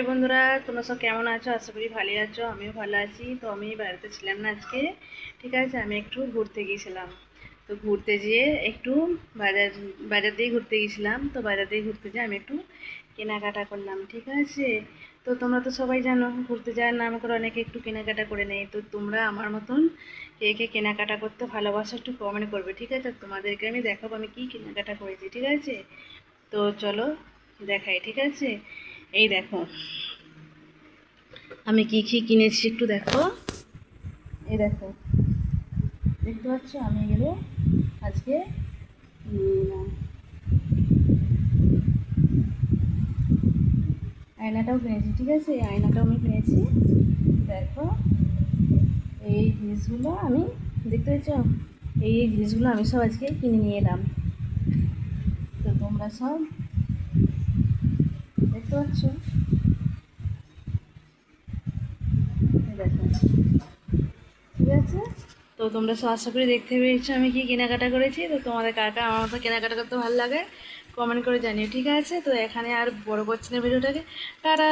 বন্ধুরা, তোমরা সব কেমন আছো? আশা করি ভালোই আছো। আমিও ভালো আছি। তো আমি বাড়িতে ছিলাম না আজকে, ঠিক আছে। আমি একটু ঘুরতে গিয়েছিলাম। তো ঘুরতে যেয়ে একটু বাজার বাজার দিয়ে ঘুরতে গিয়েছিলাম। তো বাজার দিয়ে ঘুরতে যেয়ে আমি একটু কেনাকাটা করলাম, ঠিক আছে। তো তোমরা তো সবাই জানো, ঘুরতে যাওয়ার নাম করে অনেকে একটু কেনাকাটা করে নেয়। তো তোমরা আমার মতন কে কে কেনাকাটা করতে ভালোবাসো একটু কমেন্ট করবে, ঠিক আছে। তোমাদেরকে আমি দেখাবো আমি কি কেনাকাটা করেছি, ঠিক আছে। তো চলো দেখাই, ঠিক আছে। এই দেখো আমি কি কি কিনেছি একটু দেখো। এই দেখো, দেখতে পাচ্ছ আমি এগুলো আজকে আয়নাটাও কিনেছি, ঠিক আছে। এই আয়নাটাও আমি কিনেছি। দেখো, এই জিনিসগুলো আমি, দেখতে পাচ্ছ, এই জিনিসগুলো আমি সব আজকে কিনে নিয়ে এলাম। তো তোমরা সব দেখতে পাচ্ছ, দেখো, ঠিক আছে। তো তোমরা সব আশা করি দেখতে পেয়েছো আমি কি কেনাকাটা করেছি। তো তোমাদের কার কার আমার মতো কেনাকাটা করতে ভালো লাগে কমেন্ট করে জানিও, ঠিক আছে। তো এখানে আর বড় করছি না ভিডিওটাকে। টাটা।